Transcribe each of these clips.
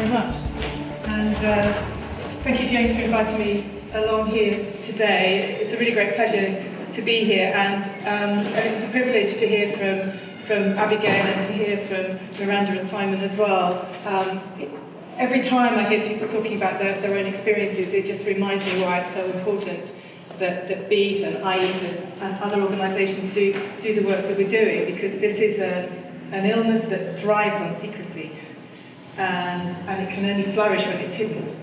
very much. And thank you, James, for inviting me along here today. It's a really great pleasure to be here, and it's a privilege to hear from Abigail and to hear from Miranda and Simon as well. Every time I hear people talking about their own experiences, it just reminds me why it's so important that BEAT and IEAT and other organisations do the work that we're doing, because this is an illness that thrives on secrecy, and it can only flourish when it's hidden.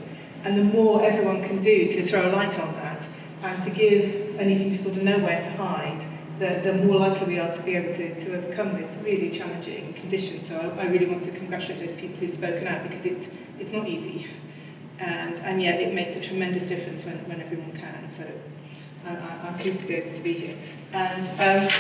And the more everyone can do to throw a light on that and to give an eating disorder nowhere to hide, the more likely we are to be able to overcome this really challenging condition. So I really want to congratulate those people who've spoken out, because it's not easy, and yet it makes a tremendous difference when everyone can. So I'm pleased to be able to be here. And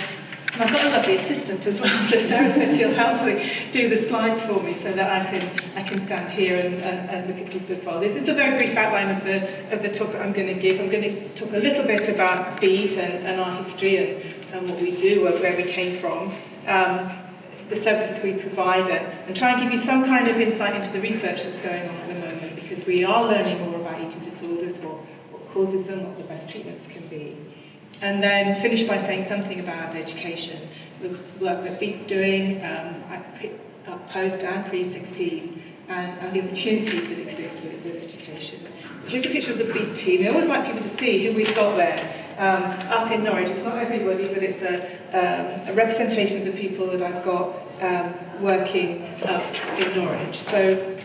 I've got a lovely assistant as well, so Sarah said she'll help me do the slides for me so that I can stand here and look at people as well. This is a very brief outline of the talk that I'm going to give. I'm going to talk a little bit about BEAT and our history and what we do, where we came from, the services we provide, and try and give you some kind of insight into the research that's going on at the moment, because we are learning more about eating disorders, what causes them, what the best treatments can be. And then finish by saying something about education, the work that BEAT's doing post and pre-16, and the opportunities that exist with education. Here's a picture of the BEAT team. I always like people to see who we've got there up in Norwich. It's not everybody, but it's a representation of the people that I've got working up in Norwich. So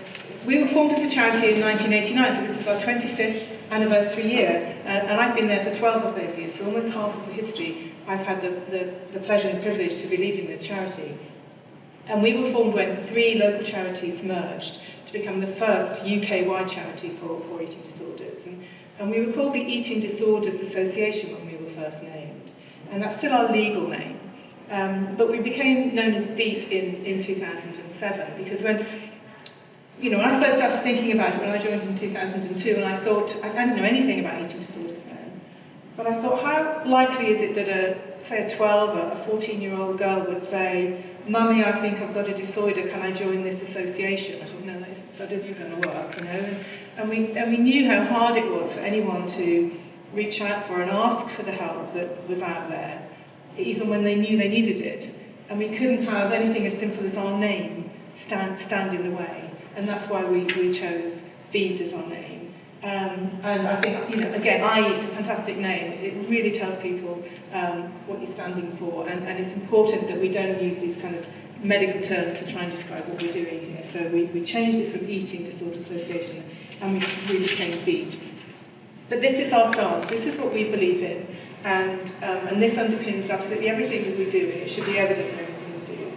we were formed as a charity in 1989, so this is our 25th anniversary year, and I've been there for 12 of those years, so almost half of the history I've had the pleasure and privilege to be leading the charity. And we were formed when 3 local charities merged to become the first UK-wide charity for eating disorders. And we were called the Eating Disorders Association when we were first named, and that's still our legal name. But we became known as BEAT in 2007, because when I first started thinking about it when I joined in 2002, and I thought, I didn't know anything about eating disorders then, but I thought, how likely is it that a 12 or a 14-year-old girl would say, "Mummy, I think I've got a disorder, can I join this association?" I thought, no, that isn't going to work, And we knew how hard it was for anyone to reach out for and ask for the help that was out there, even when they knew they needed it. And we couldn't have anything as simple as our name stand in the way. And that's why we chose BEAT as our name. And I think, again, IEAT is a fantastic name. It really tells people what you're standing for, and it's important that we don't use these kind of medical terms to try and describe what we're doing here. So we changed it from Eating Disorder Association, and we became BEAT. But this is our stance. This is what we believe in, and this underpins absolutely everything that we do, and it should be evident in everything we do.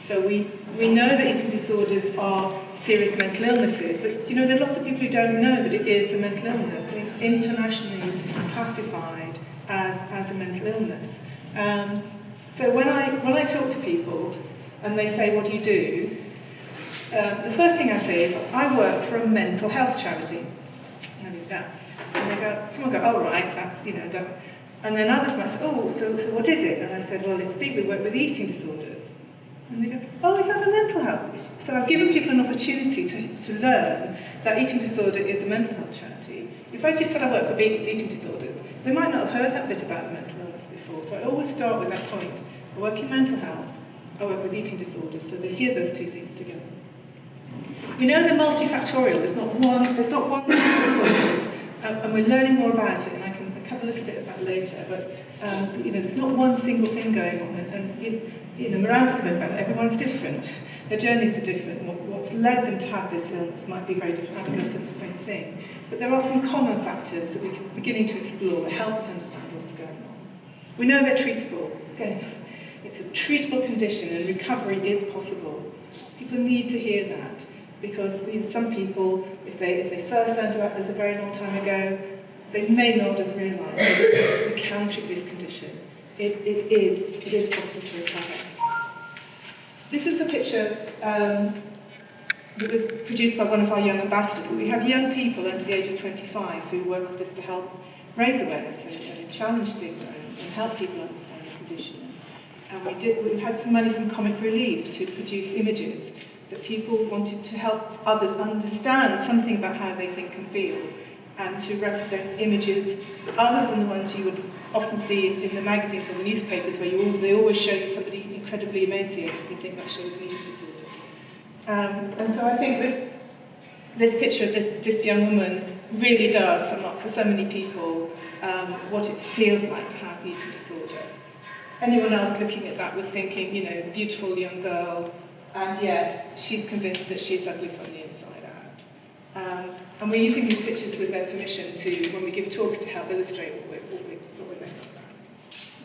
So we know that eating disorders are serious mental illnesses, but there are lots of people who don't know that it is a mental illness. It's internationally classified as a mental illness. So when I talk to people and they say, "What do you do?" The first thing I say is, "I work for a mental health charity." And I do that. And someone go, "Oh right, that's that." And then others might say, "Oh, so what is it?" And I said, "Well, it's BEAT. We work with eating disorders." And they go, "Oh, is that a mental health issue?" So I've given people an opportunity to learn that eating disorder is a mental health charity. If I just said I work for BEAT, it's eating disorders, they might not have heard that bit about mental illness before. So I always start with that point. I work in mental health, I work with eating disorders, so they hear those two things together. We know they're multifactorial. There's not one single cause, and we're learning more about it, and I can cover a little bit of that later. But there's not one single thing going on, and Miranda spoke about it. Everyone's different. Their journeys are different. What's led them to have this illness might be very different. Abigail said the same thing. But there are some common factors that we're beginning to explore that help us understand what's going on. We know they're treatable. Again, it's a treatable condition, and recovery is possible. People need to hear that, because some people, if they first learned about this a very long time ago, they may not have realised that we can treat this condition. It is possible to recover. This is a picture that was produced by one of our young ambassadors. We have young people under the age of 25 who work with us to help raise awareness and challenge stigma and help people understand the condition. And we had some money from Comic Relief to produce images that people wanted to help others understand something about how they think and feel, and to represent images other than the ones you would often see in the magazines or the newspapers, where they always show you somebody incredibly emaciated. You think that shows an eating disorder. And so I think this picture of this young woman really does sum up for so many people what it feels like to have the eating disorder. Anyone else looking at that would thinking, you know, beautiful young girl, and yet she's convinced that she's ugly from the inside out. And we're using these pictures with their permission to, when we give talks, to help illustrate what we're making of that.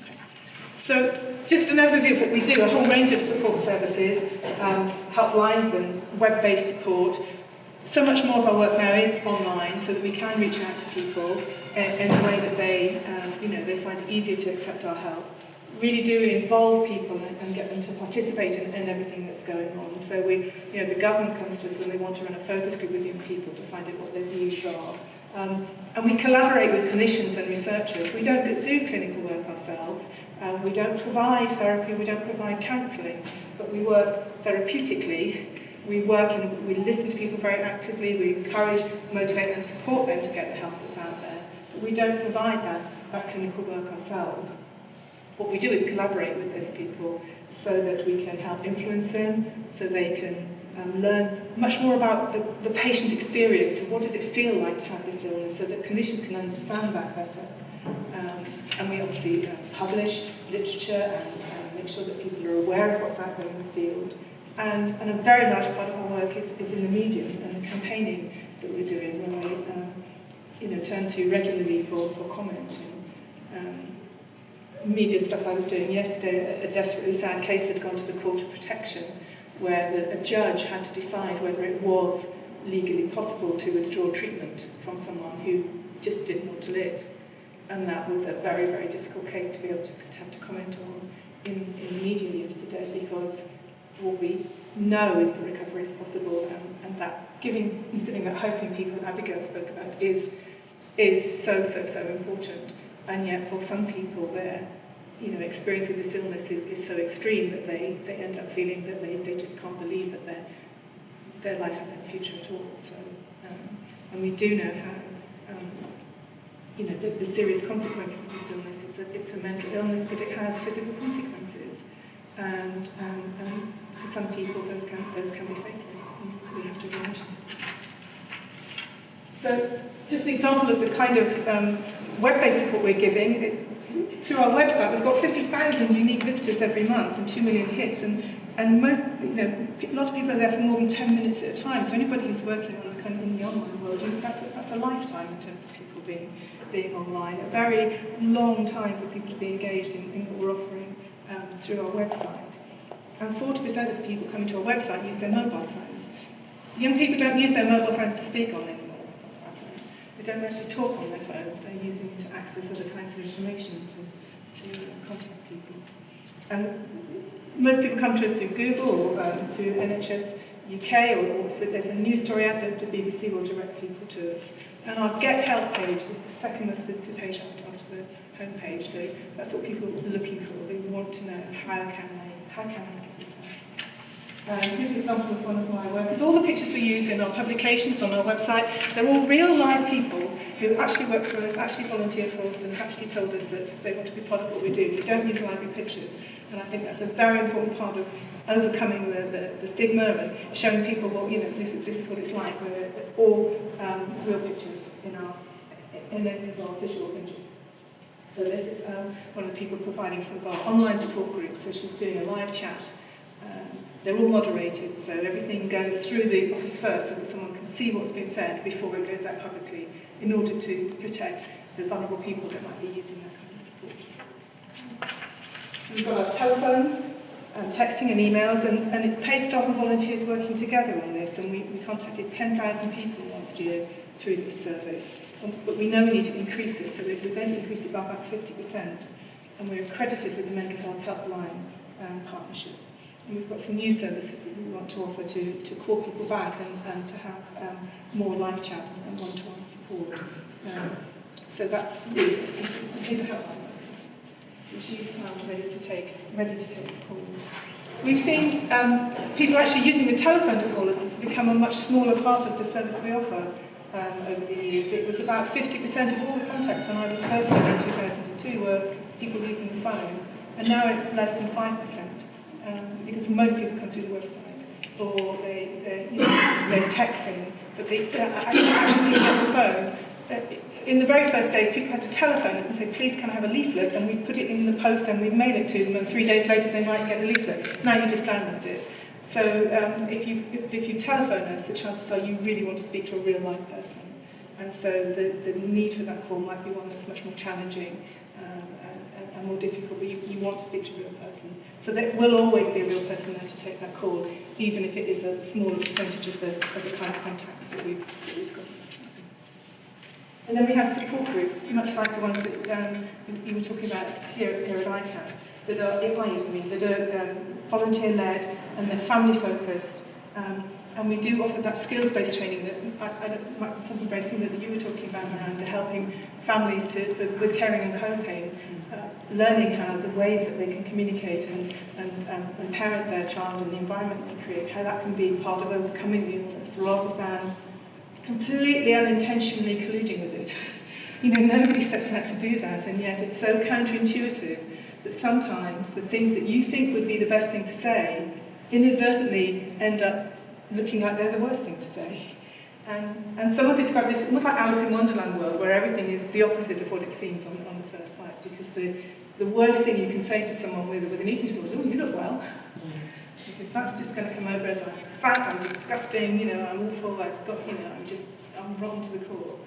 Okay. So just an overview of what we do, a whole range of support services, helplines and web-based support. So much more of our work now is online, so that we can reach out to people in a way that they find it easier to accept our help. Really do involve people and get them to participate in everything that's going on. So the government comes to us when they want to run a focus group with young people to find out what their views are. And we collaborate with clinicians and researchers. We don't do clinical work ourselves. We don't provide therapy, we don't provide counselling, but we work therapeutically. We work and we listen to people very actively. We encourage, motivate and support them to get the help that's out there. But we don't provide that clinical work ourselves. What we do is collaborate with those people so that we can help influence them, so they can learn much more about the patient experience and what does it feel like to have this illness, so that clinicians can understand that better. And we obviously publish literature and make sure that people are aware of what's out there in the field. And a very large part of our work is in the media and the campaigning that we're doing, where I turn to regularly for comment. Media stuff I was doing yesterday, a desperately sad case had gone to the Court of Protection, where a judge had to decide whether it was legally possible to withdraw treatment from someone who just didn't want to live. And that was a very, very difficult case to be able to have to comment on in the media yesterday, because what we know is that recovery is possible, and that instilling that hope in people that Abigail spoke about is so important. And yet for some people, their experience of this illness is so extreme that they end up feeling that they just can't believe that their life has any future at all. So, and we do know how the serious consequences of this illness is that it's a mental illness, but it has physical consequences, and for some people those can be fatal. We have to acknowledge them. So, just an example of the kind of web-based support we're giving. It's through our website. We've got 50,000 unique visitors every month and 2 million hits, and most, a lot of people are there for more than 10 minutes at a time. So anybody who's working on kind of in the online world, that's a lifetime in terms of people being online. A very long time for people to be engaged in what we're offering through our website. And 40% of the people coming to our website use their mobile phones. Young people don't use their mobile phones to speak on anymore. They don't actually talk on their phones, they're using them to access other kinds of information to contact people. And most people come to us through Google or through NHS UK, or if there's a news story out there, the BBC will direct people to us. And our Get Help page is the second most visited page after the home page, so that's what people are looking for. They want to know how can I get this help. Here's an example of one of my work. It's all the pictures we use in our publications on our website. They're all real live people who actually work for us, actually volunteer for us, and have actually told us that they want to be part of what we do. We don't use library pictures, and I think that's a very important part of overcoming the stigma and showing people, well, this is what it's like, where they're all real pictures in our visual images. So this is one of the people providing some of our online support groups. So she's doing a live chat. They're all moderated, so everything goes through the office first so that someone can see what's been said before it goes out publicly, in order to protect the vulnerable people that might be using that kind of support. So we've got our telephones, texting and emails, and it's paid staff and volunteers working together on this, and we contacted 10,000 people last year through this service. But we know we need to increase it, so we're going to increase it by about 50%, and we're accredited with the Mental Health Helpline partnership. And we've got some new services that we want to offer to call people back and to have more live chat and one-to-one support. So that's really, here's a helpline. So she's ready to take calls. We've seen people actually using the telephone to call us has become a much smaller part of the service we offer over the years. It was about 50% of all the contacts when I was first there in 2002 were people using the phone, and now it's less than 5% because most people come through the website or they're texting, but they actually being on the phone. In the very first days, people had to telephone us and say, please can I have a leaflet, and we'd put it in the post and we'd mail it to them, and 3 days later they might get a leaflet. Now you just download it. So if you telephone us, the chances are you really want to speak to a real live person. And so the need for that call might be one that's much more challenging and more difficult, but you want to speak to a real person. So there will always be a real person there to take that call, even if it is a smaller percentage of the kind of contacts that we've got. And then we have support groups, much like the ones that you were talking about here at ICAP, that are volunteer-led and they're family-focused. And we do offer that skills-based training that might be something very similar that you were talking about around to helping families with caring and coping, learning how the ways that they can communicate and parent their child and the environment they create, how that can be part of overcoming the illness rather than completely unintentionally colluding with it. Nobody sets out to do that, and yet it's so counterintuitive that sometimes the things that you think would be the best thing to say inadvertently end up looking like they're the worst thing to say. And someone described this almost like Alice in Wonderland world, where everything is the opposite of what it seems on the first sight, because the worst thing you can say to someone with an eating disorder is, oh, you look well. Because that's just going to come over as I'm fat, I'm disgusting, I'm awful, I'm rotten to the core.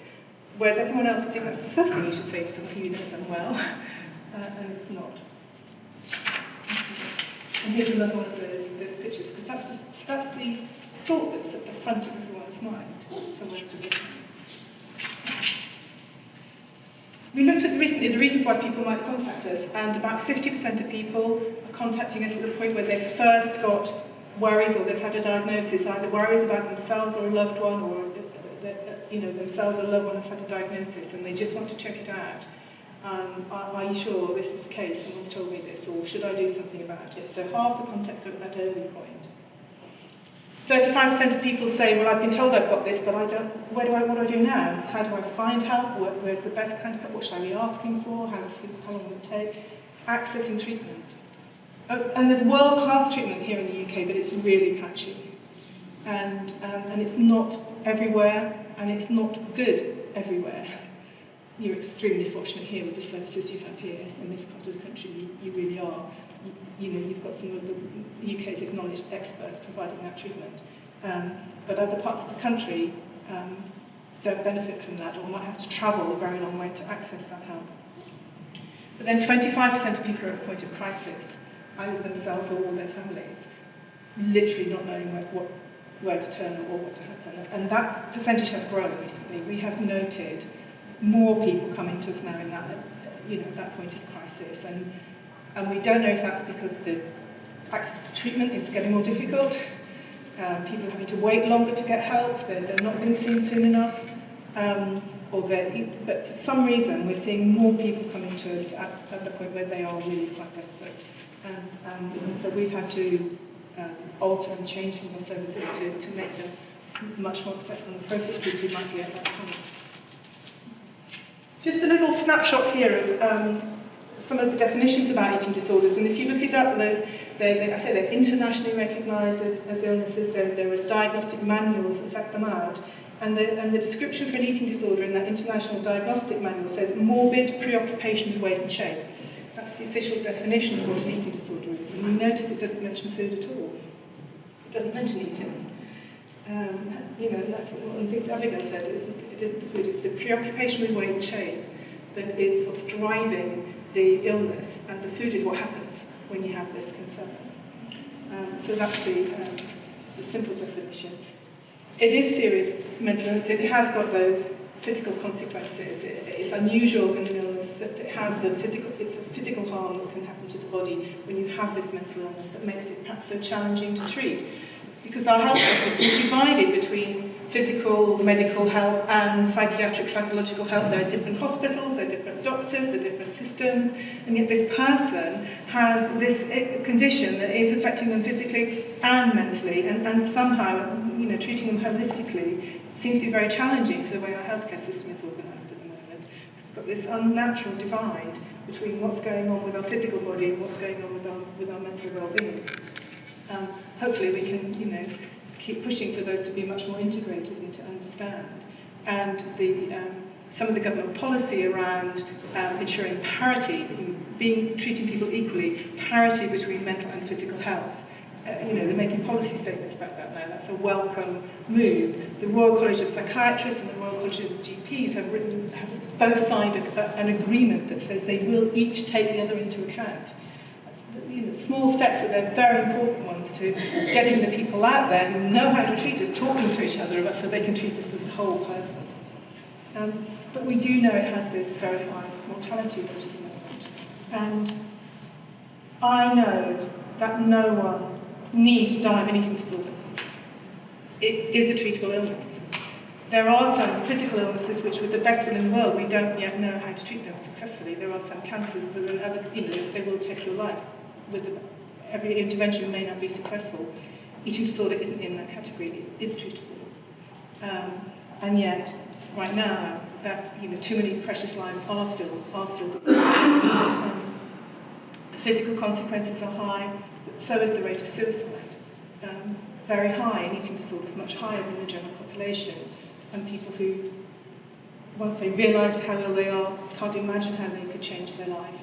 Whereas everyone else would think that's the first thing you should say to someone who knows unwell, and it's not. And here's another one of those pictures, because that's the thought that's at the front of everyone's mind for most of the time. We looked at recently the reasons why people might contact us, and about 50% of people are contacting us at the point where they've first got worries or they've had a diagnosis, either worries about themselves or a loved one, or themselves or a loved one has had a diagnosis and they just want to check it out. Are you sure this is the case? Someone's told me this, or should I do something about it? So half the contacts are at that early point. 35% of people say, well, I've been told I've got this, but what do I do now? How do I find help? Where's the best kind of help? What should I be asking for? How long will it take? Accessing treatment. And there's world-class treatment here in the UK, but it's really patchy. And it's not everywhere, and it's not good everywhere. You're extremely fortunate here with the services you have here in this part of the country. You really are. You've got some of the UK's acknowledged experts providing that treatment. But other parts of the country don't benefit from that, or might have to travel a very long way to access that help. But then 25% of people are at a point of crisis, either themselves or their families, literally not knowing where to turn or what to happen. And that percentage has grown recently. We have noted more people coming to us now in that point of crisis. And we don't know if that's because the access to treatment is getting more difficult, people are having to wait longer to get help, they're not being seen soon enough, but for some reason we're seeing more people coming to us at the point where they are really quite desperate. And so we've had to alter and change some of our services to make them much more accessible and appropriate to people who might be at that point. Just a little snapshot here of some of the definitions about eating disorders, and if you look it up, they're internationally recognised as illnesses. There are diagnostic manuals that set them out, and the description for an eating disorder in that international diagnostic manual says morbid preoccupation with weight and shape. That's the official definition of what an eating disorder is, and you notice it doesn't mention food at all. It doesn't mention eating. That's what one of the things that Abigail said, it isn't the food, it's the preoccupation with weight and shape that is what's driving the illness, and the food is what happens when you have this concern. So that's the simple definition. It is serious mental illness. It has got those physical consequences. It's unusual in an illness that it's a physical harm that can happen to the body when you have this mental illness that makes it perhaps so challenging to treat. Because our healthcare system is divided between physical, medical help and psychiatric, psychological help. There are different hospitals, there are different doctors, there are different systems, and yet this person has this condition that is affecting them physically and mentally, and somehow, you know, treating them holistically seems to be very challenging for the way our healthcare system is organised at the moment, because we've got this unnatural divide between what's going on with our physical body and what's going on with our mental well-being. Hopefully we can, you know, keep pushing for those to be much more integrated and to understand. And some of the government policy around ensuring parity, treating people equally, parity between mental and physical health. You know, they're making policy statements about that now. That's a welcome move. The Royal College of Psychiatrists and the Royal College of GPs have both signed an agreement that says they will each take the other into account. You know, small steps, but they're very important ones to getting the people out there who know how to treat us, talking to each other about so they can treat us as a whole person. But we do know it has this very high mortality rate at the moment. And I know that no one need to die of an eating disorder. It is a treatable illness. There are some physical illnesses which, with the best will in the world, we don't yet know how to treat them successfully. There are some cancers that are, you know, they will take your life. Every intervention may not be successful. Eating disorder isn't in that category. It is treatable. And yet, right now, that, you know, too many precious lives are still the physical consequences are high, but so is the rate of suicide. Very high in eating disorders, much higher than the general population. And people who, once they realise how ill they are, can't imagine how they could change their life.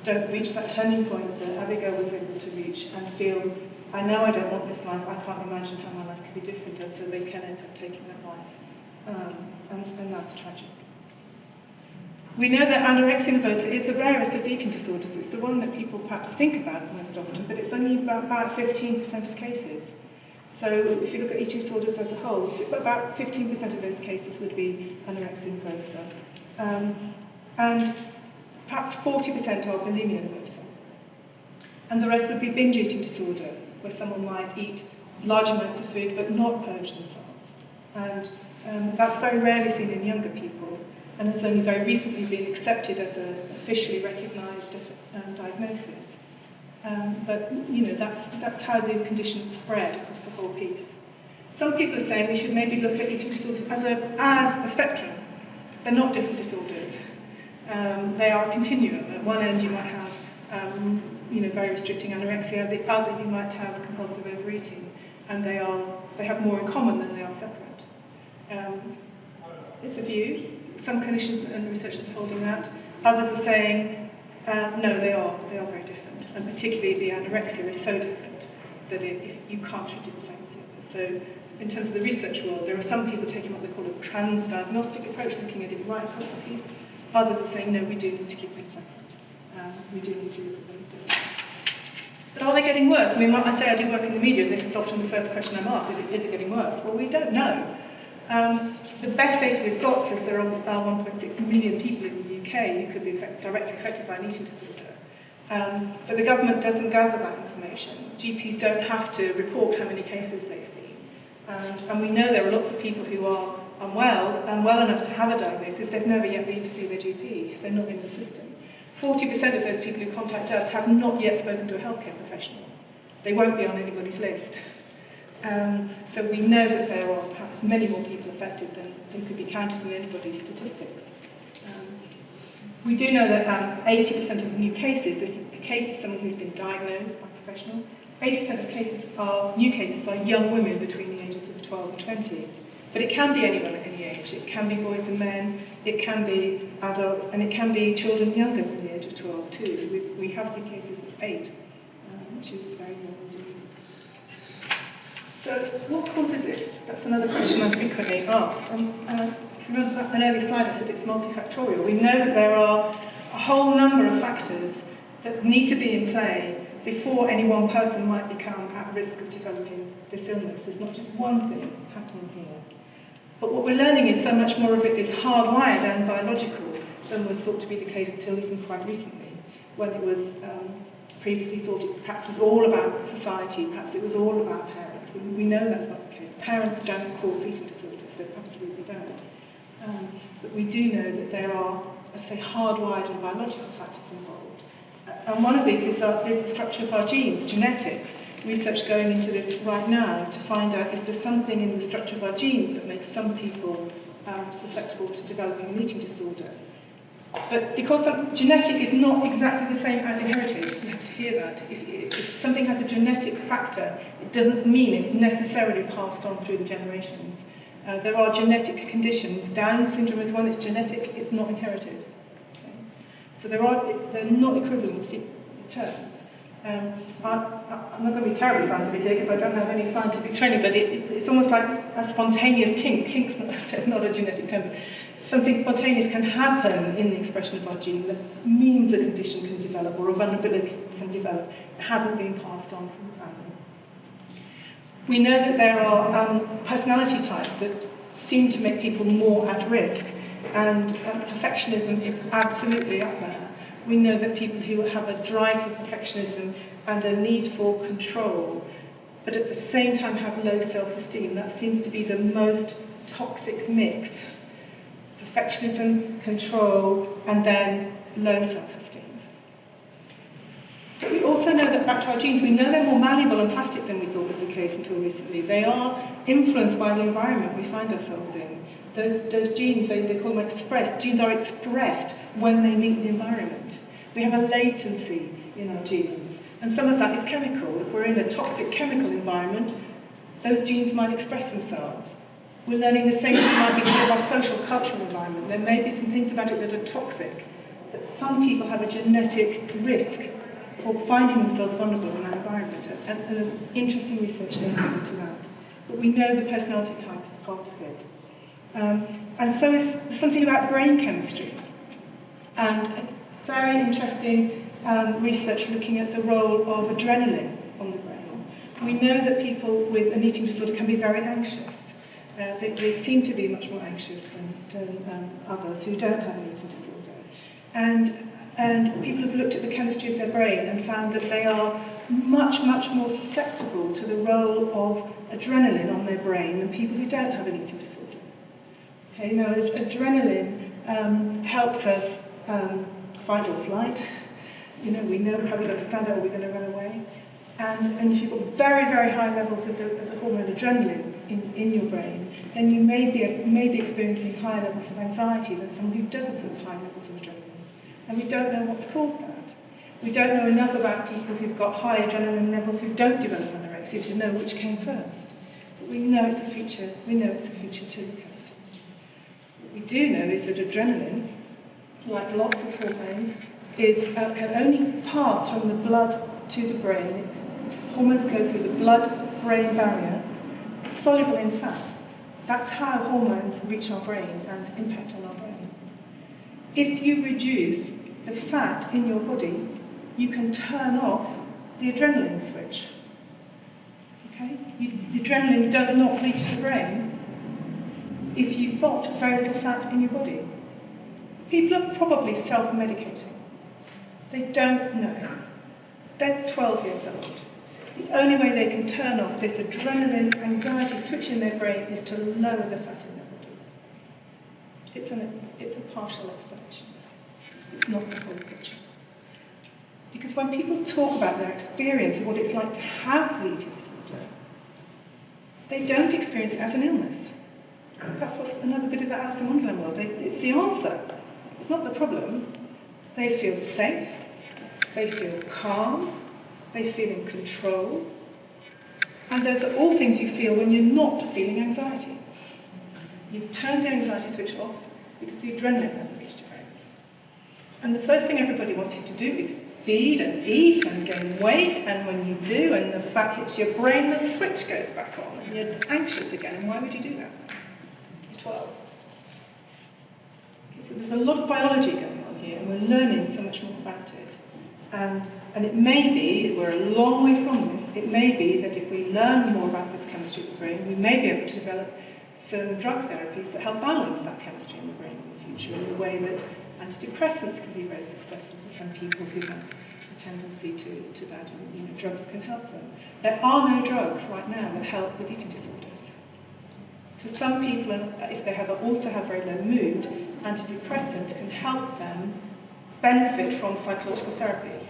Don't reach that turning point that Abigail was able to reach and feel, I know I don't want this life, I can't imagine how my life could be different, and so they can end up taking that life. And that's tragic. We know that anorexia nervosa is the rarest of the eating disorders. It's the one that people perhaps think about most often, but it's only about 15% of cases. So if you look at eating disorders as a whole, about 15% of those cases would be anorexia nervosa. And perhaps 40% are bulimia nervosa. And the rest would be binge eating disorder, where someone might eat large amounts of food but not purge themselves. And that's very rarely seen in younger people, and has only very recently been accepted as an officially recognised diagnosis. But you know, that's how the condition spread across the whole piece. Some people are saying we should maybe look at eating disorders as a spectrum. They're not different disorders. They are a continuum. At one end you might have you know, very restricting anorexia, at the other you might have compulsive overeating, and they have more in common than they are separate. It's a view. Some clinicians and researchers are holding that. Others are saying, no, they are very different, and particularly the anorexia is so different that you can't treat it the same as the others. So in terms of the research world, there are some people taking what they call a trans-diagnostic approach, looking at it right across the piece. Others are saying, no, we do need to keep them separate. We do need to look at them differently. But are they getting worse? I mean, I say I do work in the media, and this is often the first question I'm asked, is it getting worse? Well, we don't know. The best data we've got says there are 1.6 million people in the UK who could be directly affected by an eating disorder. But the government doesn't gather that information. GPs don't have to report how many cases they've seen. And we know there are lots of people who are unwell and well enough to have a diagnosis, they've never yet been to see their GP if they're not in the system. 40% of those people who contact us have not yet spoken to a healthcare professional. They won't be on anybody's list. So we know that there are perhaps many more people affected than could be counted in anybody's statistics. We do know that 80% of new cases, a case is someone who's been diagnosed by a professional, 80% of new cases are young women between the ages of 12 and 20. But it can be anyone at any age. It can be boys and men, it can be adults, and it can be children younger than the age of 12 too. We have seen cases of 8, which is very young indeed. So what causes it? That's another question I'm frequently asked. If you remember an early slide, I said it's multifactorial. We know that there are a whole number of factors that need to be in play before any one person might become at risk of developing this illness. There's not just one thing happening here. But what we're learning is so much more of it is hardwired and biological than was thought to be the case until even quite recently, when it was previously thought it perhaps was all about society, perhaps it was all about parents. We know that's not the case. parents don't cause eating disorders, they absolutely don't. But we do know that there are, let's say, hardwired and biological factors involved. And one of these is the structure of our genes, genetics. Research going into this right now to find out, is there something in the structure of our genes that makes some people susceptible to developing an eating disorder? But because genetic is not exactly the same as inherited, you have to hear that. If something has a genetic factor, it doesn't mean it's necessarily passed on through the generations. There are genetic conditions. Down syndrome is one, it's genetic, it's not inherited. Okay? So they're not equivalent terms. I'm not going to be terribly scientific here because I don't have any scientific training, but it's almost like a spontaneous kink. Kink's not a genetic term. Something spontaneous can happen in the expression of our gene that means a condition can develop or a vulnerability can develop. It hasn't been passed on from the family. We know that there are personality types that seem to make people more at risk, and perfectionism is absolutely up there. We know that people who have a drive for perfectionism and a need for control, but at the same time have low self-esteem, that seems to be the most toxic mix. Perfectionism, control, and then low self-esteem. But we also know that back to our genes, we know they're more malleable and plastic than we thought was the case until recently. They are influenced by the environment we find ourselves in. Those genes, they call them expressed. Genes are expressed when they meet the environment. We have a latency in our genes, and some of that is chemical. If we're in a toxic chemical environment, those genes might express themselves. We're learning the same thing might be true of our social cultural environment. There may be some things about it that are toxic, that some people have a genetic risk for finding themselves vulnerable in that environment, and there's interesting research linking into that. But we know the personality type is part of it. And so there's something about brain chemistry, and a very interesting research looking at the role of adrenaline on the brain. We know that people with an eating disorder can be very anxious. They seem to be much more anxious than others who don't have an eating disorder. And people have looked at the chemistry of their brain and found that they are much, much more susceptible to the role of adrenaline on their brain than people who don't have an eating disorder. Okay, now adrenaline helps us fight or flight. You know, we know how we're going to stand up or we're going to run away. And if you've got very, very high levels of the hormone adrenaline in your brain, then you may be experiencing higher levels of anxiety than someone who doesn't have high levels of adrenaline. And we don't know what's caused that. We don't know enough about people who've got high adrenaline levels who don't develop anorexia to know which came first. But we know it's a feature. We know it's a feature to look at. What we do know is that adrenaline, like lots of hormones, can only pass from the blood to the brain. Hormones go through the blood-brain barrier, soluble in fat. That's how hormones reach our brain and impact on our brain. If you reduce the fat in your body, you can turn off the adrenaline switch. Okay? The adrenaline does not reach the brain if you've got very little fat in your body. People are probably self-medicating. They don't know. They're 12 years old. The only way they can turn off this adrenaline anxiety switch in their brain is to lower the fat in their bodies. It's a partial explanation. It's not the whole picture. Because when people talk about their experience of what it's like to have the eating disorder, they don't experience it as an illness. That's what's another bit of that Alice in Wonderland world. It's the answer. It's not the problem. They feel safe. They feel calm. They feel in control. And those are all things you feel when you're not feeling anxiety. You've turned the anxiety switch off because the adrenaline hasn't reached your brain. And the first thing everybody wants you to do is feed and eat and gain weight, and when you do and the fat hits your brain, the switch goes back on and you're anxious again. And why would you do that? You're 12. Okay, so there's a lot of biology going on here, and we're learning so much more about it. And it may be, we're a long way from this, it may be that if we learn more about this chemistry of the brain, we may be able to develop certain drug therapies that help balance that chemistry in the brain in the future, in the way that antidepressants can be very successful for some people who have a tendency to that, and drugs can help them. There are no drugs right now that help with eating disorders. For some people, if they also have very low mood, antidepressant can help them benefit from psychological therapy.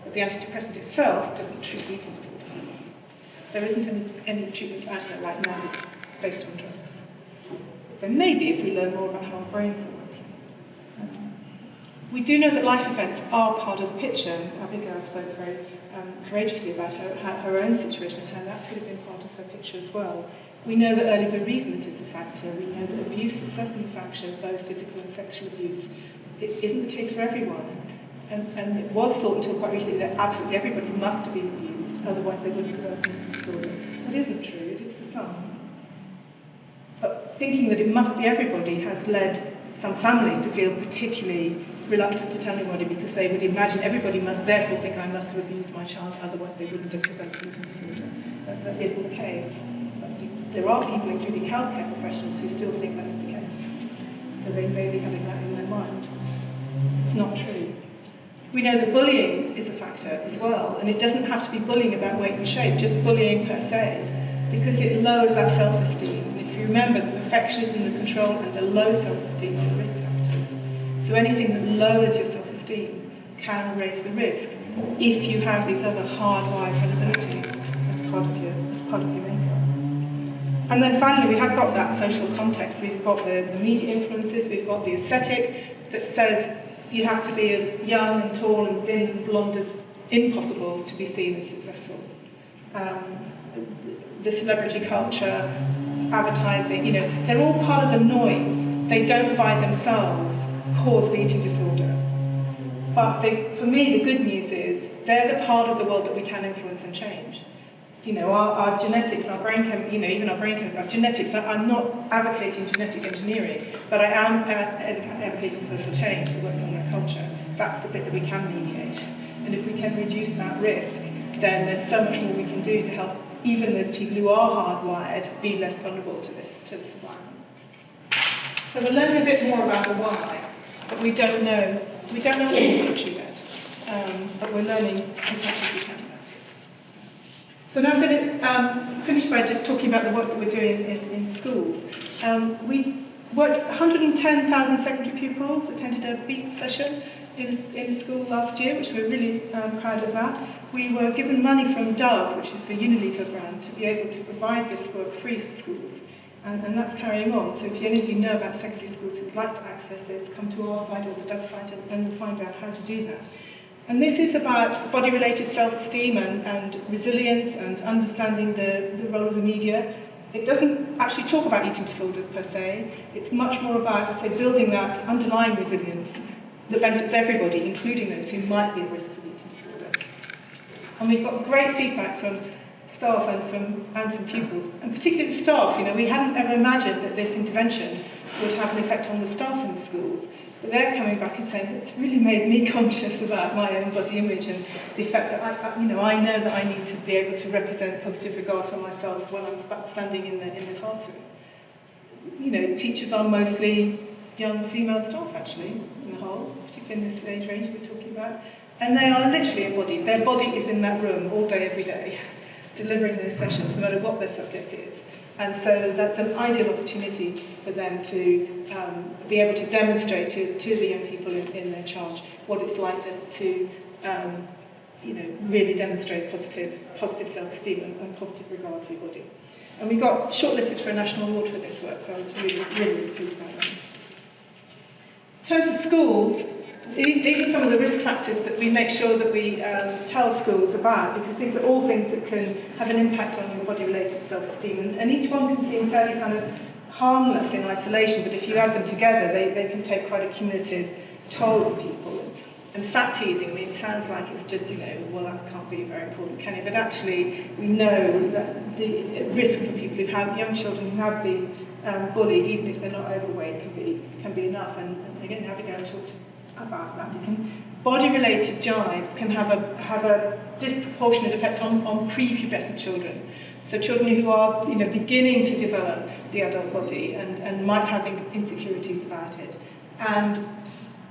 But the antidepressant itself doesn't treat the eating disorder. There isn't any treatment out there right now that's based on drugs. There may be if we learn more about how our brains are working. We do know that life events are part of the picture. Abigail spoke very courageously about her own situation and how that could have been part of her picture as well. We know that early bereavement is a factor. We know that abuse is certainly a factor, both physical and sexual abuse. It isn't the case for everyone. And it was thought until quite recently that absolutely everybody must have been abused, otherwise they wouldn't develop an eating disorder. That isn't true, it is for some. But thinking that it must be everybody has led some families to feel particularly reluctant to tell anybody because they would imagine everybody must therefore think I must have abused my child, otherwise they wouldn't have developed an eating disorder. That isn't the case. There are people, including healthcare professionals, who still think that is the case. So they may be having that in their mind. It's not true. We know that bullying is a factor as well, and it doesn't have to be bullying about weight and shape, just bullying per se, because it lowers that self-esteem. And if you remember, the perfectionism, the control, and the low self-esteem are the risk factors. So anything that lowers your self-esteem can raise the risk if you have these other hardwired vulnerabilities as part of your makeup. And then finally, we have got that social context. We've got the media influences, we've got the aesthetic that says you have to be as young and tall and thin and blonde as impossible to be seen as successful. The celebrity culture, advertising, they're all part of the noise. They don't by themselves cause the eating disorder. But for me, the good news is they're the part of the world that we can influence and change. Our genetics, our brain even our brain chemistry, our genetics, I'm not advocating genetic engineering, but I am advocating social change that works on that culture. That's the bit that we can mediate. And if we can reduce that risk, then there's so much more we can do to help even those people who are hardwired be less vulnerable to this environment. So we're learning a bit more about the why, but we don't know all the picture yet, but we're learning as much as we can. So now I'm going to finish by just talking about the work that we're doing in schools. We worked 110,000 secondary pupils attended a BEAT session in school last year, which we're really proud of that. We were given money from Dove, which is the Unilever brand, to be able to provide this work free for schools. And that's carrying on. So if any of you know about secondary schools who would like to access this, come to our site or the Dove site and we'll find out how to do that. And this is about body-related self-esteem and resilience and understanding the role of the media. It doesn't actually talk about eating disorders per se. It's much more about, building that underlying resilience that benefits everybody, including those who might be at risk for eating disorder. And we've got great feedback from staff and from pupils, and particularly the staff. We hadn't ever imagined that this intervention would have an effect on the staff in the schools. But they're coming back and saying it's really made me conscious about my own body image and the effect that I know that I need to be able to represent positive regard for myself when I'm standing in the classroom. Teachers are mostly young female staff actually, in the whole, particularly in this age range we're talking about, and they are literally embodied. Their body is in that room all day, every day, delivering those sessions, no matter what their subject is. And so that's an ideal opportunity for them to be able to demonstrate to the young people in their charge what it's like to really demonstrate positive self-esteem and positive regard for your body. And we got shortlisted for a national award for this work, so I was really, really pleased about that. In terms of schools, these are some of the risk factors that we make sure that we tell schools about, because these are all things that can have an impact on your body-related self-esteem. And each one can seem fairly kind of harmless in isolation, but if you add them together, they can take quite a cumulative toll on people. And fat teasing, it sounds like it's just, well, that can't be very important, can it? But actually, we know that the risk for people who have young children who have been bullied, even if they're not overweight, can be enough. And again, Abigail talked about that. Body-related jibes can have a disproportionate effect on prepubescent children. So children who are beginning to develop the adult body and might have insecurities about it. And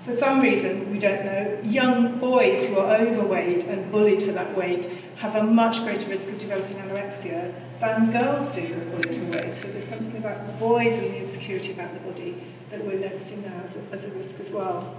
for some reason, we don't know, young boys who are overweight and bullied for that weight have a much greater risk of developing anorexia than girls do according to weight. So there's something about the boys and the insecurity about the body that we're noticing now as a risk as well.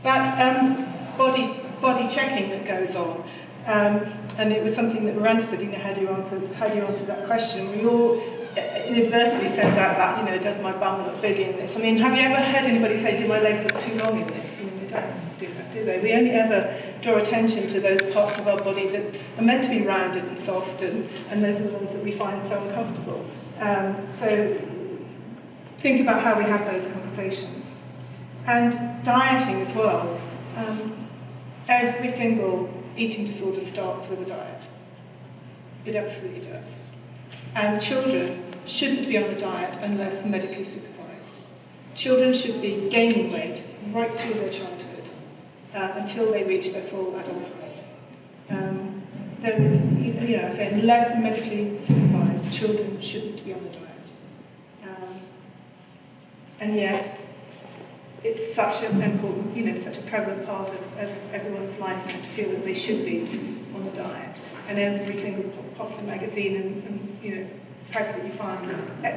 That body checking that goes on, and it was something that Miranda said, how do you answer that question? We all inadvertently send out that, does my bum look big in this? I mean, have you ever heard anybody say, do my legs look too long in this? I mean, they don't do that, do they? We only ever draw attention to those parts of our body that are meant to be rounded and soft, and those are the ones that we find so uncomfortable. So think about how we have those conversations. And dieting as well. Every single eating disorder starts with a diet. It absolutely does. And children shouldn't be on a diet unless medically supervised. Children should be gaining weight right through their childhood until they reach their full adulthood. There is, unless medically supervised, children shouldn't be on a diet. And yet, it's such an important, such a prevalent part of everyone's life now to feel that they should be on a diet. And every single popular magazine and press that you find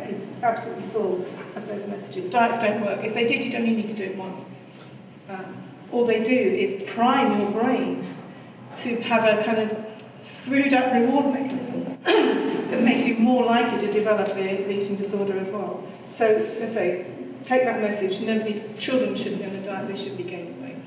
is absolutely full of those messages. Diets don't work. If they did, you'd only need to do it once. All they do is prime your brain to have a kind of screwed up reward mechanism that makes you more likely to develop the eating disorder as well. So, let's say, take that message, children shouldn't be on a diet, they should be gaining weight.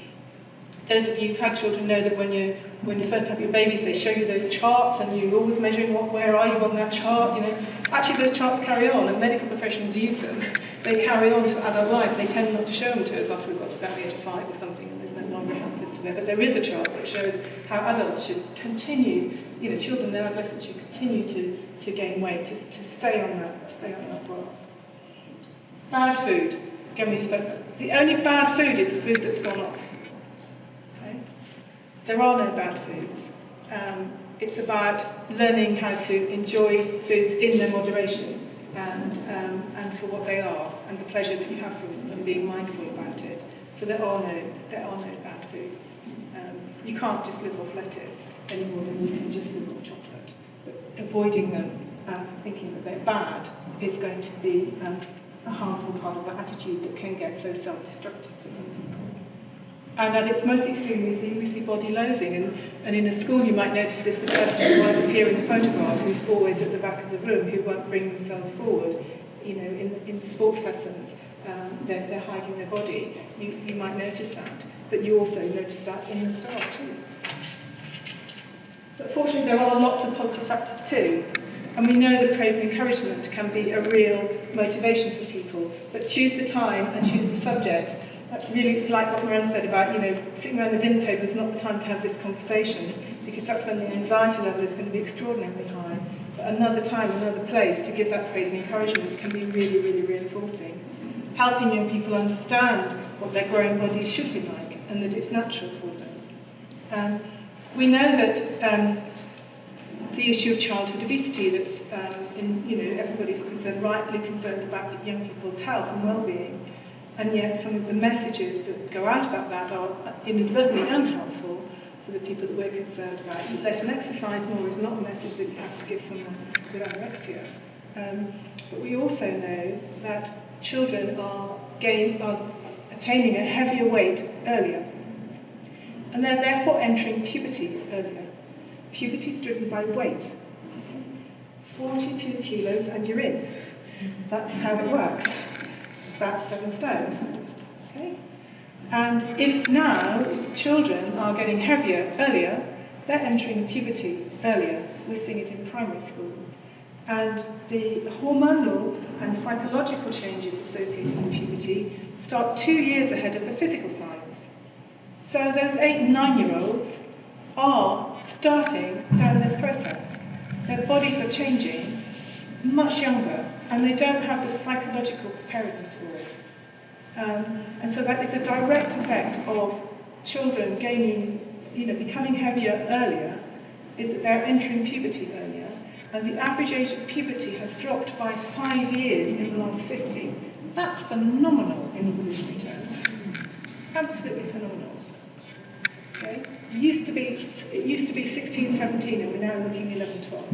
Those of you who've had children know that when you first have your babies, they show you those charts and you're always measuring where are you on that chart, Actually, those charts carry on and medical professionals use them. They carry on to adult life. They tend not to show them to us after we've got to about the age of 5 or something and there's no longer health visitor there. But there is a chart that shows how adults should continue, children and adolescents should continue to gain weight, to stay on that graph. Bad food. Again, we spoke about. The only bad food is the food that's gone off. Okay? There are no bad foods. It's about learning how to enjoy foods in their moderation and for what they are and the pleasure that you have from them and being mindful about it. So there are no bad foods. You can't just live off lettuce any more than you can just live off chocolate. But avoiding them and thinking that they're bad is going to be a harmful part of our attitude that can get so self-destructive for some people. And at its most extreme, we see body loathing. And in a school, you might notice this, the person who won't appear in the photograph, who's always at the back of the room, who won't bring themselves forward. In the sports lessons, they're hiding their body. You might notice that, but you also notice that in the staff too. But fortunately, there are lots of positive factors too. And we know that praise and encouragement can be a real motivation for people. But choose the time and choose the subject. I really like what Miranda said about, sitting around the dinner table is not the time to have this conversation, because that's when the anxiety level is going to be extraordinarily high. But another time, another place to give that praise and encouragement can be really, really reinforcing. Helping young people understand what their growing bodies should be like and that it's natural for them. We know that the issue of childhood obesity that's everybody's rightly concerned about young people's health and well-being, and yet some of the messages that go out about that are inadvertently unhelpful for the people that we're concerned about. Eat less and exercise more is not a message that you have to give someone with anorexia. But we also know that children are attaining a heavier weight earlier, and they're therefore entering puberty earlier. Puberty is driven by weight. 42 kilos and you're in. That's how it works. About 7 stone. Okay? And if now children are getting heavier earlier, they're entering puberty earlier. We're seeing it in primary schools. And the hormonal and psychological changes associated with puberty start 2 years ahead of the physical signs. So those 8- and 9-year-olds are starting down this process. Their bodies are changing much younger, and they don't have the psychological preparedness for it. And so that is a direct effect of children becoming heavier earlier, is that they're entering puberty earlier, and the average age of puberty has dropped by 5 years in the last 50. That's phenomenal in evolutionary terms. Absolutely phenomenal. Okay? It used to be 16, 17, and we're now looking 11, 12.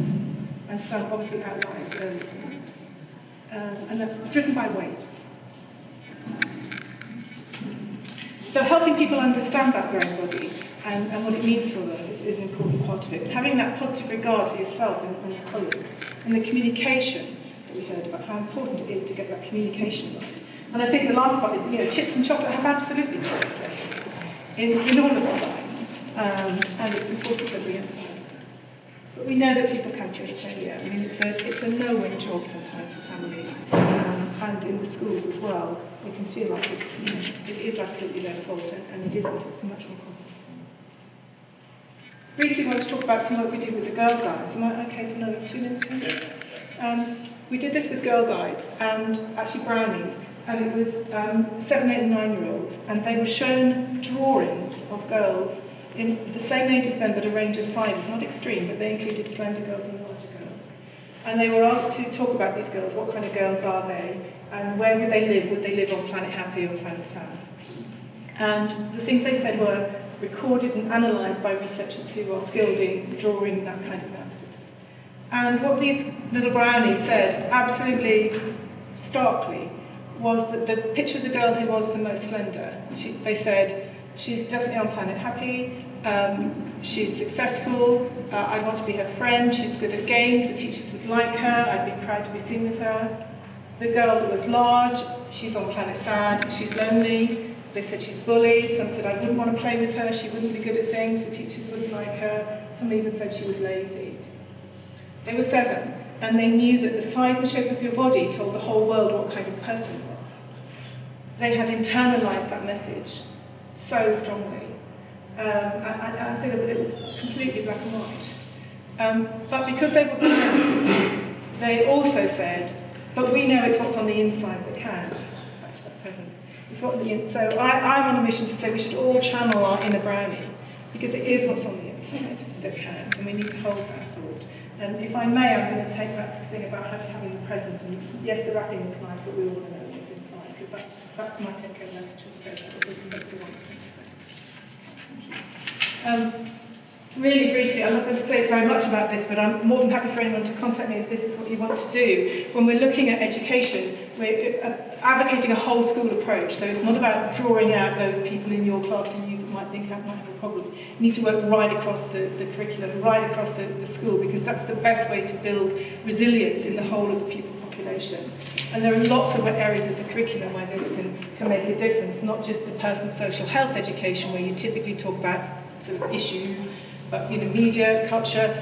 And some obviously outliers earlier than that. And that's driven by weight. So helping people understand that growing body and what it means for them is an important part of it. Having that positive regard for yourself and your colleagues, and the communication that we heard about, how important it is to get that communication right. And I think the last part is, chips and chocolate have absolutely no place in all of our lives, and it's important that we understand that. But we know that people can change failure. I mean, it's a no-win job sometimes for families, and in the schools as well. It can feel like it is absolutely their fault, and it isn't. It's much more complex. Briefly want to talk about some work we did with the Girl Guides. Am I okay for another 2 minutes? We did this with Girl Guides and actually brownies, and it was 7, 8 and 9-year-olds, and they were shown drawings of girls in the same age as them but a range of sizes, not extreme, but they included slender girls and larger girls. And they were asked to talk about these girls, what kind of girls are they, and where would they live? Would they live on Planet Happy or Planet Sad? And the things they said were recorded and analysed by researchers who are skilled in drawing that kind of analysis. And what these little brownies said, absolutely starkly, was that the picture of the girl who was the most slender, they said, she's definitely on Planet Happy, she's successful, I want to be her friend, she's good at games, the teachers would like her, I'd be proud to be seen with her. The girl that was large, she's on Planet Sad, she's lonely. They said she's bullied, some said I wouldn't want to play with her, she wouldn't be good at things, the teachers wouldn't like her, some even said she was lazy. They were 7, and they knew that the size and shape of your body told the whole world what kind of person you are. They had internalised that message so strongly. I'd say that it was completely black and white. But because they were parents, they also said, but we know it's what's on the inside that counts. Back to that present. So I'm on a mission to say we should all channel our inner brownie, because it is what's on the inside that counts, and we need to hold that thought. And if I may, I'm going to take that thing about having the present, and yes, the wrapping looks nice, but we all want to know what's inside, because that's my take-home message for today. That's a wonderful thing to say. Really briefly, I'm not going to say very much about this, but I'm more than happy for anyone to contact me if this is what you want to do. When we're looking at education, we're advocating a whole school approach, so it's not about drawing out those people in your class who you might think might have a problem. You need to work right across the curriculum, right across the school, because that's the best way to build resilience in the whole of the pupil population. And there are lots of areas of the curriculum where this can make a difference, not just the personal social health education, where you typically talk about sort of issues, but media, culture,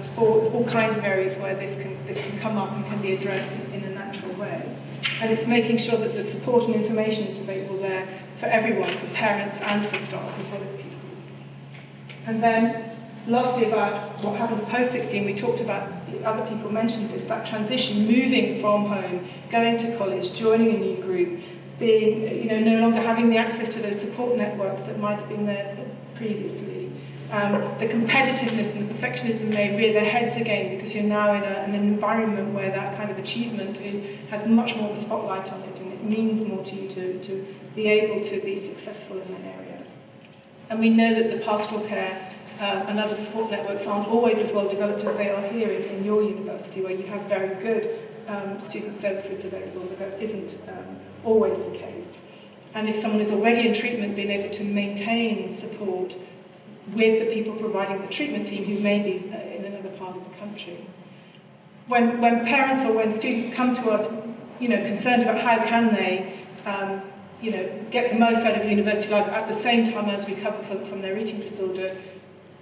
sports, all kinds of areas where this can come up and can be addressed in a natural way. And it's making sure that the support and information is available there for everyone, for parents and for staff, as well as pupils. And then, lastly, about what happens post-16, we talked about, other people mentioned this, that transition, moving from home, going to college, joining a new group, being, no longer having the access to those support networks that might have been there previously. The competitiveness and the perfectionism may rear their heads again, because you're now in an environment where that kind of achievement has much more of a spotlight on it, and it means more to you to be able to be successful in that area. And we know that the pastoral care and other support networks aren't always as well developed as they are here in your university, where you have very good student services available, but that isn't always the case. And if someone is already in treatment, being able to maintain support with the people providing the treatment team who may be in another part of the country. When parents or when students come to us, concerned about how can they, get the most out of university life at the same time as recover from their eating disorder,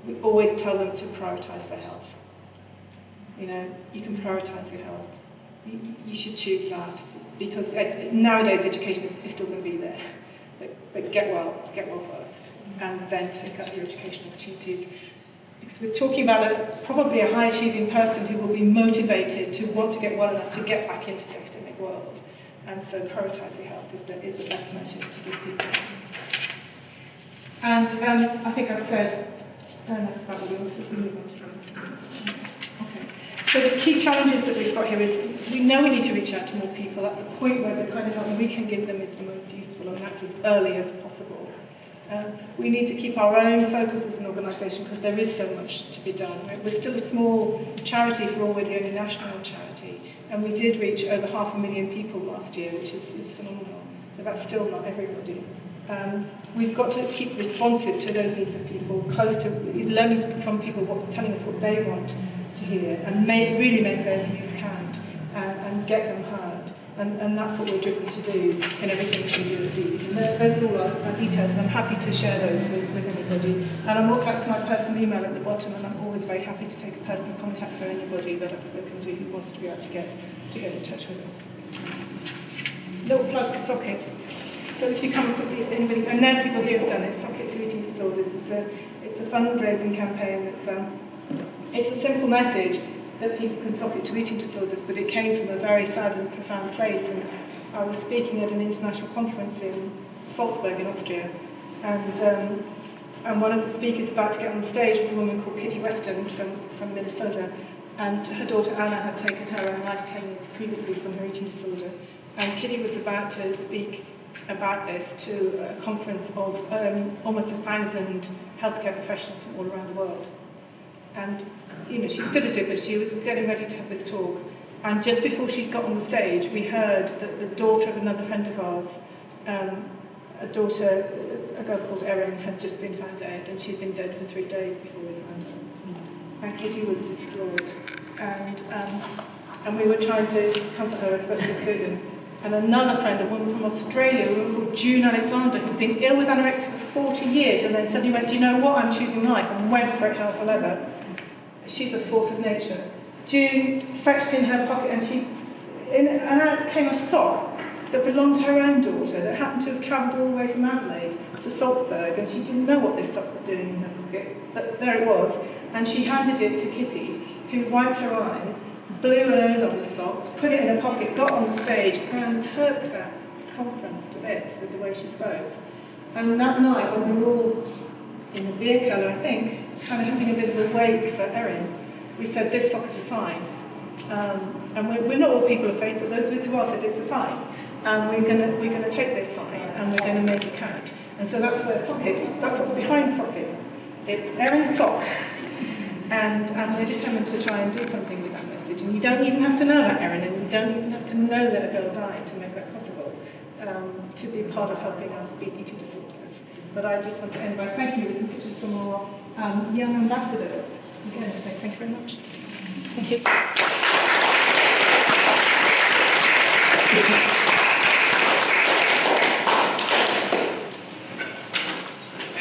we always tell them to prioritise their health. You can prioritise your health. You should choose that, because nowadays education is still going to be there. But get well first, and then take up your education opportunities. Because we're talking about probably a high-achieving person who will be motivated to want to get well enough to get back into the academic world. And so prioritise your health is the best message to give people. And I think I've said enough about what we want to move on to next. Okay. So the key challenges that we've got here is we know we need to reach out to more people at the point where the kind of help we can give them is the most useful, and that's as early as possible. We need to keep our own focus as an organisation because there is so much to be done. We're still a small charity for all, we're the only national charity, and we did reach over 500,000 people last year, which is phenomenal, but that's still not everybody. We've got to keep responsive to those needs of people, close to learning from people, telling us what they want to hear, and really make their views count and get them heard. And that's what we're driven to do in everything we do at Deed. And those are all our details, and I'm happy to share those with anybody. And that's my personal email at the bottom, and I'm always very happy to take a personal contact for anybody that I've spoken to who wants to be able to get in touch with us. Little plug for Socket. So if you come and put anybody, and now people here have done it, Socket to Eating Disorders. It's a fundraising campaign. It's a simple message that people can sock it to eating disorders, but it came from a very sad and profound place. And I was speaking at an international conference in Salzburg in Austria, and one of the speakers about to get on the stage was a woman called Kitty Weston from Minnesota, and her daughter Anna had taken her own life 10 years previously from her eating disorder. And Kitty was about to speak about this to a conference of almost 1,000 healthcare professionals from all around the world. And she's good at it, but she was getting ready to have this talk. And just before she got on the stage, we heard that the daughter of another friend of ours, a girl called Erin, had just been found dead, and she'd been dead for 3 days before we found her. And Kitty was distraught, and we were trying to comfort her as best we could. And another friend, a woman from Australia, a woman called June Alexander, who'd been ill with anorexia for 40 years, and then suddenly went, do you know what, I'm choosing life, and went for it hell for leather. She's a force of nature. June fetched in her pocket, and out came a sock that belonged to her own daughter, that happened to have travelled all the way from Adelaide to Salzburg, and she didn't know what this sock was doing in her pocket, but there it was. And she handed it to Kitty, who wiped her eyes, blew her nose on the socks, put it in her pocket, got on the stage, and took that conference to bits with the way she spoke. And that night, when we were all in the beer cellar, I think, kind of having a bit of a wake for Erin, we said, this sock is a sign. And we're not all people of faith, but those of us who are said it's a sign. And we're going to take this sign, and we're going to make it count. And so that's where that's what's behind Socket. It's Erin's sock. And we're determined to try and do something with that message. And you don't even have to know about Erin, and you don't even have to know that a girl died to make that possible, to be part of helping us beat eating disorders. But I just want to end by thanking you with some pictures from our young ambassadors. Again, to say thank you very much. Thank you.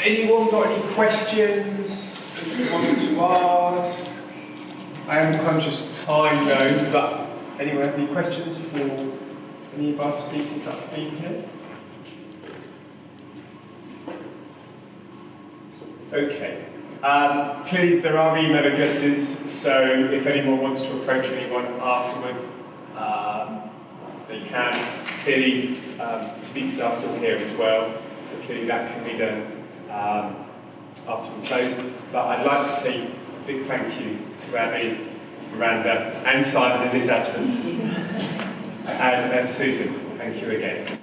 Anyone got any questions that you wanted to ask? I am conscious of time though, but anyone have any questions for any of our speakers that have been here? Okay. Clearly there are email addresses, so if anyone wants to approach anyone afterwards, they can. Clearly, speakers are still here as well, so clearly that can be done after we close. But I'd like to say a big thank you to Abby, Miranda, and Simon in his absence, and Susan. Thank you again.